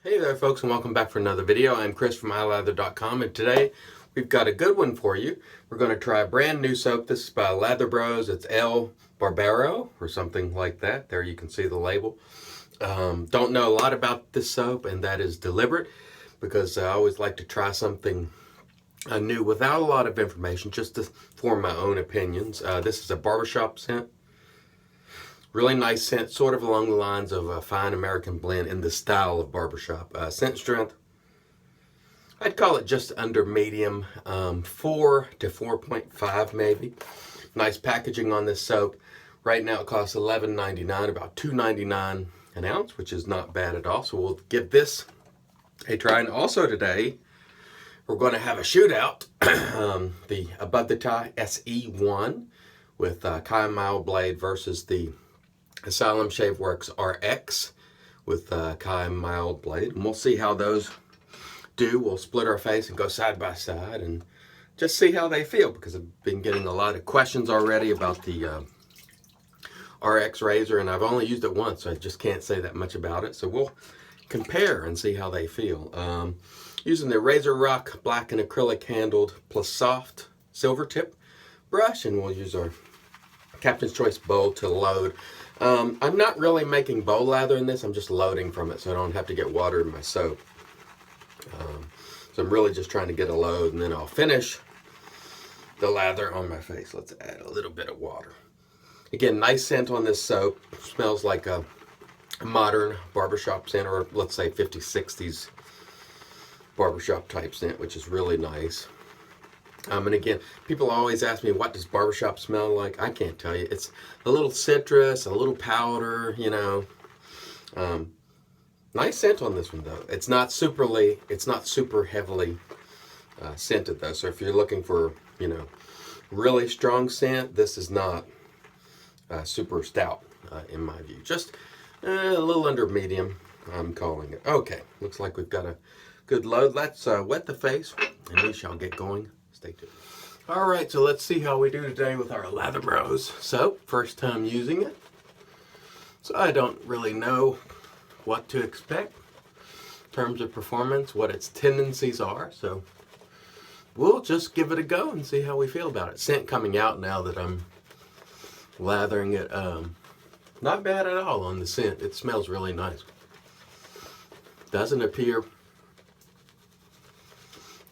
Hey there folks, and welcome back for another video. I'm Chris from iLather.com, and today we've got a good one for you. We're going to try a brand new soap. This is by Lather Bros. It's El Barbero or something like that. There you can see the label. Don't know a lot about this soap, and that is deliberate because I always like to try something new without a lot of information, just to form my own opinions. This is a barbershop scent. Really nice scent, sort of along the lines of a fine American blend in the style of barbershop. Scent strength, I'd call it just under medium, 4 to 4.5 maybe. Nice packaging on this soap. Right now it costs $11.99, about $2.99 an ounce, which is not bad at all. So we'll give this a try. And also today, we're going to have a shootout, the Above the Tie SE1 with Kai Mild Blade versus the Asylum Shaveworks RX with Kai Mild Blade. And we'll see how those do. We'll split our face and go side by side and just see how they feel, because I've been getting a lot of questions already about the RX razor, and I've only used it once, so I just can't say that much about it. So we'll compare and see how they feel. Using the RazoRock black and acrylic handled Plissoft silver tip brush, and we'll use our Captain's Choice bowl to load. I'm not really making bowl lather in this. I'm just loading from it so I don't have to get water in my soap. So I'm really just trying to get a load, and then I'll finish the lather on my face. Let's add a little bit of water. Again, nice scent on this soap. Smells like a modern barbershop scent, or let's say 50s, 60s barbershop type scent, which is really nice. And again, people always ask me, what does barbershop smell like? I can't tell you. It's a little citrus, a little powder, you know. Nice scent on this one, though. It's not super heavily scented, though. So if you're looking for, you know, really strong scent, this is not super stout, in my view. Just a little under medium, I'm calling it. Okay, looks like we've got a good load. Let's wet the face, and we shall get going. Stay tuned. All right, so let's see how we do today with our Lather Bros soap. First time using it, so I don't really know what to expect in terms of performance, what its tendencies are. So we'll just give it a go and see how we feel about it. Scent coming out now that I'm lathering it. Not bad at all on the scent. It smells really nice. Doesn't appear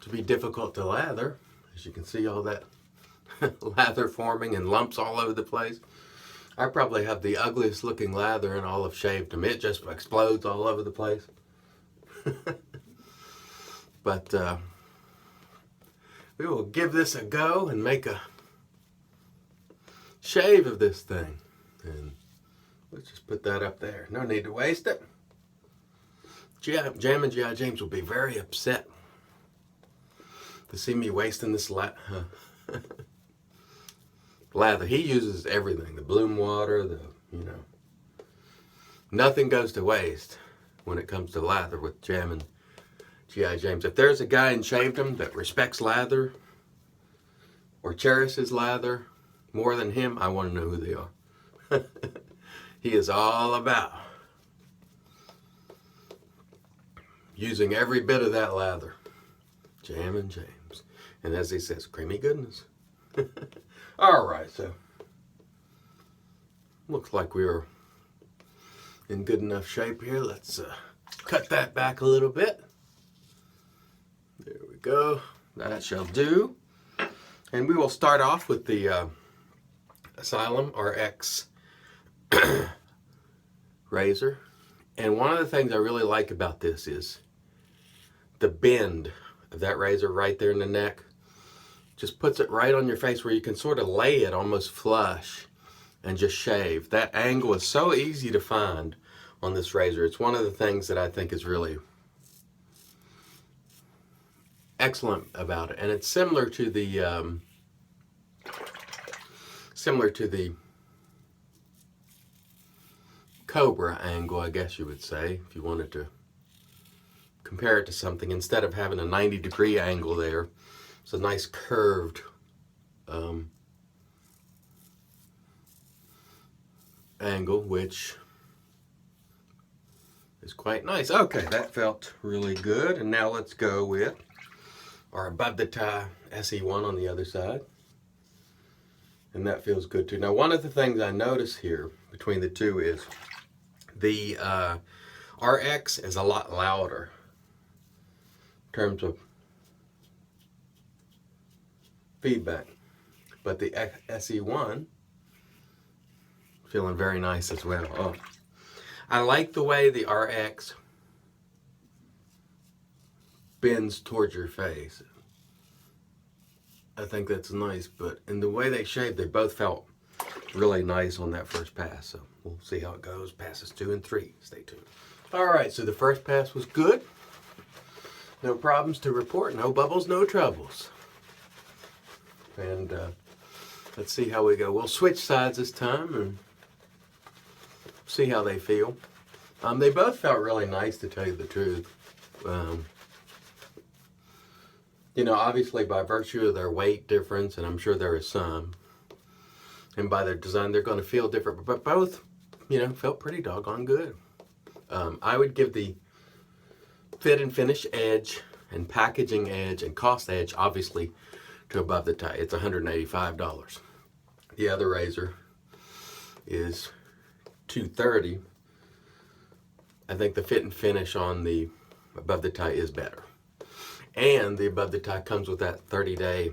to be difficult to lather. As you can see, all that lather forming and lumps all over the place. I probably have the ugliest looking lather in all of shavedom. It just explodes all over the place. But we will give this a go and make a shave of this thing. And let's just put that up there. No need to waste it. Jam and G.I. James will be very upset to see me wasting this lather. He uses everything, the bloom water, you know. Nothing goes to waste when it comes to lather with Jam and G.I. James. If there's a guy in shavedom that respects lather or cherishes lather more than him, I want to know who they are. He is all about using every bit of that lather. Jam and James. And as he says, creamy goodness. All right, so looks like we are in good enough shape here. Let's cut that back a little bit. There we go. That shall do. And we will start off with the Asylum RX razor. And one of the things I really like about this is the bend of that razor right there in the neck. Just puts it right on your face where you can sort of lay it almost flush and just shave. That angle is so easy to find on this razor. It's one of the things that I think is really excellent about it. And it's similar to the Cobra angle, I guess you would say, if you wanted to compare it to something. Instead of having a 90-degree angle there, it's a nice curved angle, which is quite nice. Okay, that felt really good. And now let's go with our above the tie SE1 on the other side. And that feels good too. Now, one of the things I notice here between the two is the RX is a lot louder in terms of feedback, but the SE1 feeling very nice as well. Oh, I like the way the RX bends towards your face. I think that's nice, but in the way they shave, they both felt really nice on that first pass. So we'll see how it goes. Passes 2 and 3. Stay tuned. All right, so the first pass was good. No problems to report. No bubbles, no troubles. And let's see how we go. We'll switch sides this time and see how they feel. They both felt really nice, to tell you the truth. You know, obviously by virtue of their weight difference, and I'm sure there is some, and by their design, they're going to feel different. But both, you know, felt pretty doggone good. I would give the fit and finish edge and packaging edge and cost edge, obviously, to above the tie. It's $185. The other razor is $230. I think the fit and finish on the above the tie is better. And the above the tie comes with that 30-day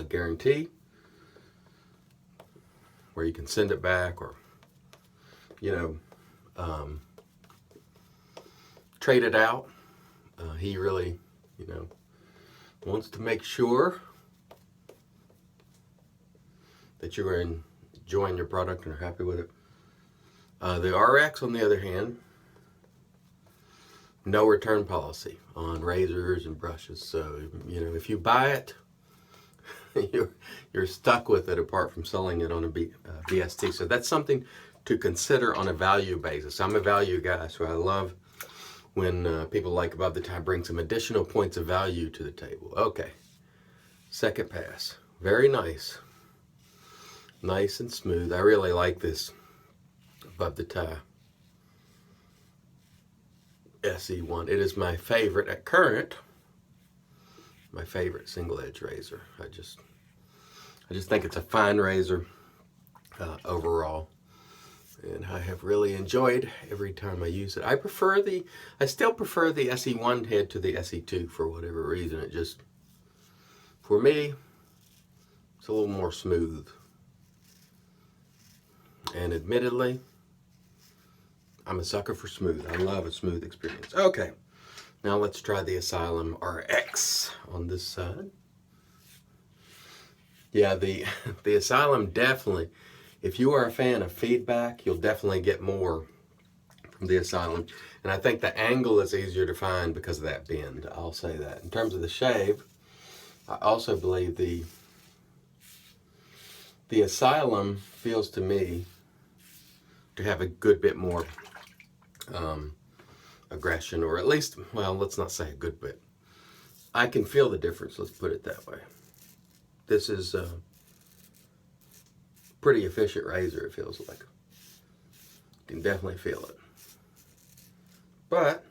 guarantee, where you can send it back or, you know, trade it out. He really, you know, wants to make sure that you are enjoying your product and are happy with it. The RX, on the other hand, no return policy on razors and brushes. So, you know, if you buy it, you're stuck with it apart from selling it on a BST. So that's something to consider on a value basis. I'm a value guy, so I love when people like above the tie bring some additional points of value to the table. Okay, second pass. Very nice. Nice and smooth. I really like this above the tie SE1. It is my favorite at current, my favorite single edge razor. I just think it's a fine razor overall, and I have really enjoyed every time I use it. I still prefer the SE1 head to the SE2 for whatever reason. It just, for me, it's a little more smooth. And admittedly, I'm a sucker for smooth. I love a smooth experience. Okay, now let's try the Asylum RX on this side. Yeah, the Asylum definitely, if you are a fan of feedback, you'll definitely get more from the Asylum. And I think the angle is easier to find because of that bend. I'll say that. In terms of the shave, I also believe the Asylum feels to me to have a good bit more aggression, or at least, well, let's not say a good bit. I can feel the difference, let's put it that way. This is a pretty efficient razor, it feels like. You can definitely feel it. But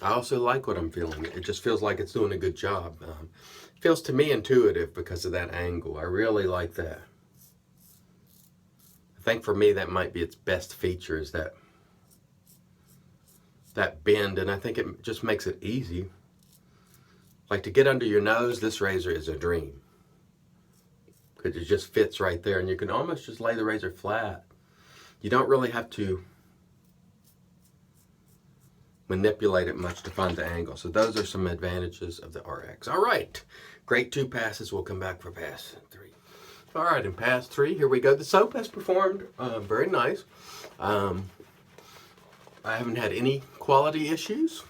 I also like what I'm feeling. It just feels like it's doing a good job. It feels to me intuitive because of that angle. I really like that. I think for me that might be its best feature, is that bend, and I think it just makes it easy. Like to get under your nose, this razor is a dream. Because it just fits right there, and you can almost just lay the razor flat. You don't really have to manipulate it much to find the angle. So those are some advantages of the RX. All right, great 2 passes. We'll come back for pass 3. All right, in pass 3, here we go. The soap has performed very nice. I haven't had any quality issues.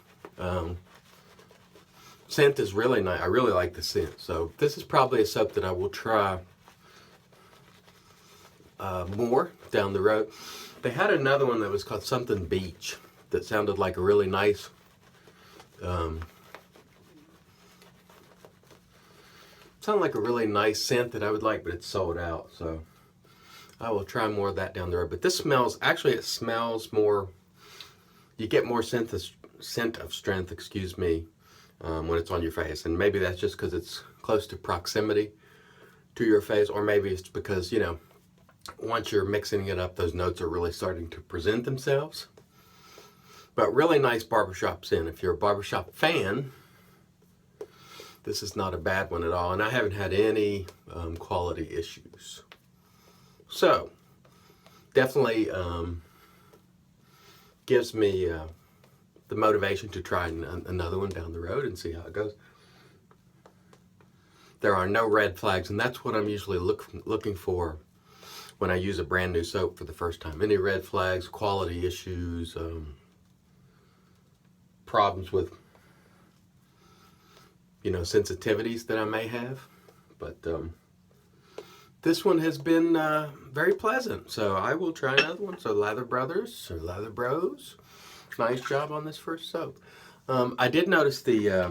Scent is really nice. I really like the scent. So this is probably a soap that I will try more down the road. They had another one that was called something Beach that sounded like a really nice scent that I would like, but it's sold out. So I will try more of that down the road. But this smells, actually it smells more, you get more scent of strength, excuse me, when it's on your face. And maybe that's just because it's close to proximity to your face, or maybe it's because, you know, once you're mixing it up, those notes are really starting to present themselves. But really nice barbershop scent. If you're a barbershop fan, this is not a bad one at all. And I haven't had any quality issues. So, definitely gives me the motivation to try another one down the road and see how it goes. There are no red flags, and that's what I'm usually looking for when I use a brand new soap for the first time. Any red flags, quality issues, problems with, you know, sensitivities that I may have. But this one has been very pleasant, so I will try another one. So Lather Brothers, or Lather Bros, nice job on this first soap. I did notice the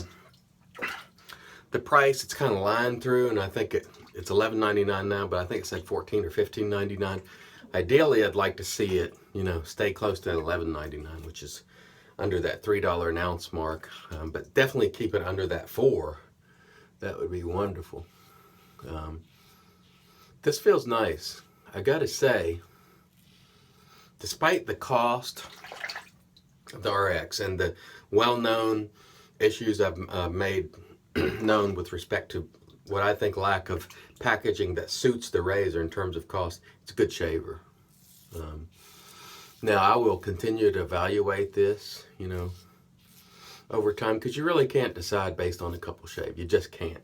price. It's kind of lined through, and I think it's $11.99 now, but I think it said $14 or $15.99. Ideally, I'd like to see it, you know, stay close to $11.99, which is under that $3 an ounce mark. But definitely keep it under that $4. That would be wonderful. This feels nice. I gotta say, despite the cost of the RX and the well-known issues I've made known with respect to what I think lack of packaging that suits the razor in terms of cost, it's a good shaver. Now I will continue to evaluate this, you know, over time, because you really can't decide based on a couple shave. You just can't.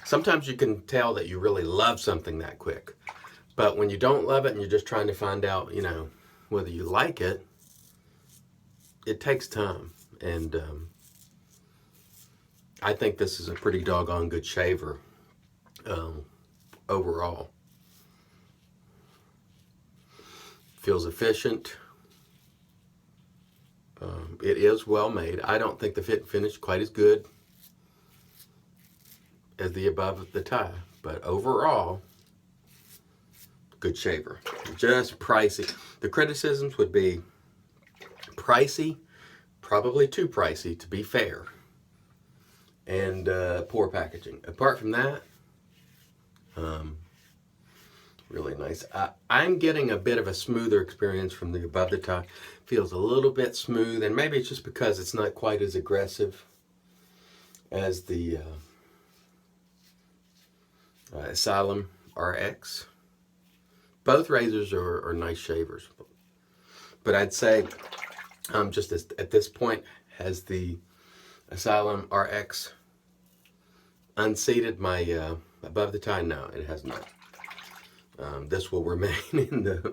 Sometimes you can tell that you really love something that quick, but when you don't love it and you're just trying to find out, you know, whether you like it, it takes time. And I think this is a pretty doggone good shaver overall. Feels efficient. It is well made. I don't think the fit and finish quite as good as the above the tie, but overall, good shaver. Just pricey. The criticisms would be pricey, probably too pricey to be fair, and poor packaging. Apart from that, really nice. I'm getting a bit of a smoother experience from the above the tie. Feels a little bit smooth, and maybe it's just because it's not quite as aggressive as the Asylum RX. Both razors are nice shavers, but I'd say just at this point, has the Asylum RX unseated my above the tie? No, it has not. This will remain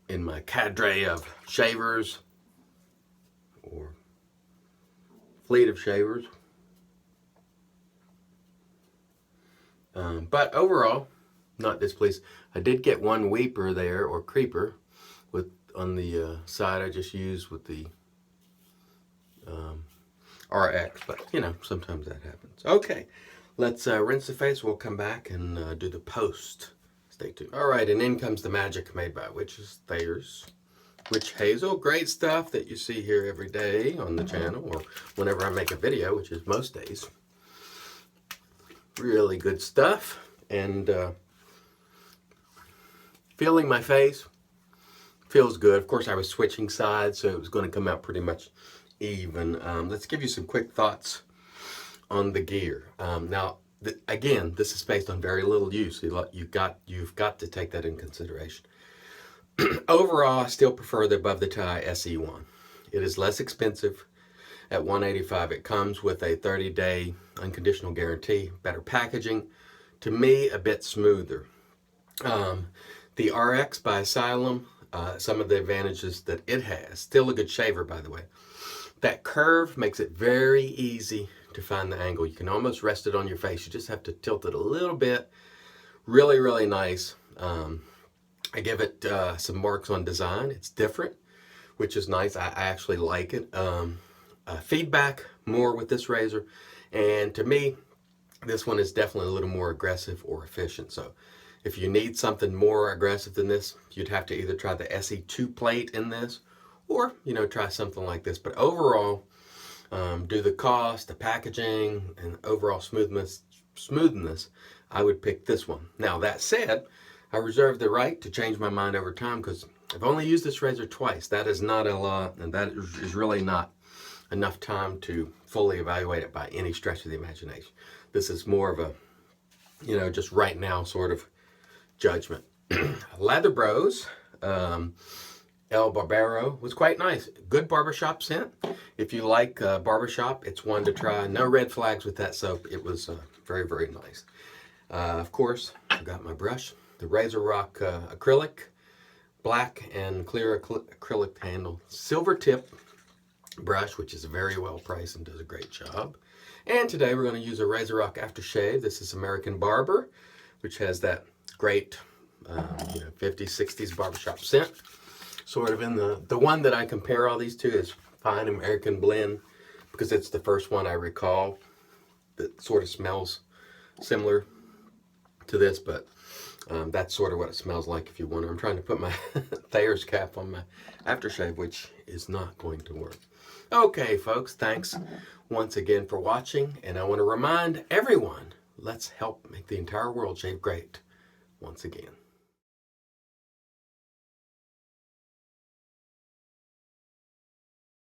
in my cadre of shavers, or fleet of shavers. But overall, not displeased. I did get one weeper there, or creeper, with on the side I just used with the RX, but you know, sometimes that happens. Okay, let's rinse the face. We'll come back and do the post. Stay tuned. All right, and in comes the magic made by Witch's Thayer's Witch Hazel. Great stuff that you see here every day on the channel, or whenever I make a video, which is most days. Really good stuff. And feeling my face, feels good. Of course, I was switching sides, so it was going to come out pretty much even. Let's give you some quick thoughts on the gear. Now, again, this is based on very little use. You've got to take that in consideration. Overall, I still prefer the above the tie SE1. It is less expensive at $185. It comes with a 30-day unconditional guarantee, better packaging. To me, a bit smoother. The RX by Asylum, some of the advantages that it has. Still a good shaver, by the way. That curve makes it very easy to find the angle. You can almost rest it on your face. You just have to tilt it a little bit. Really, really nice. I give it some marks on design. It's different, which is nice. I actually like it. Feedback more with this razor. And to me, This one is definitely a little more aggressive or efficient. So if you need something more aggressive than this, you'd have to either try the SE2 plate in this, or try something like this. But overall, due to the cost, the packaging, and overall smoothness, I would pick this one. Now that said, I reserve the right to change my mind over time, because I've only used this razor twice. That is not a lot, and that is really not enough time to fully evaluate it by any stretch of the imagination. This is more of a, just right now sort of judgment. Lather Bros, El Barbero was quite nice. Good barbershop scent. If you like barbershop, it's one to try. No red flags with that soap. It was very, very nice. Of course, I got my brush. The RazoRock acrylic, black and clear acrylic handle, silver tip brush, which is very well priced and does a great job. And today we're going to use a RazoRock aftershave. This is American Barber, which has that great 50s, 60s barbershop scent. Sort of in the one that I compare all these to is Fine American Blend, because it's the first one I recall that sort of smells similar to this, but that's sort of what it smells like if you wonder. I'm trying to put my Thayer's cap on my aftershave, which is not going to work. Okay, folks, thanks once again for watching, and I want to remind everyone, let's help make the entire world shave great once again.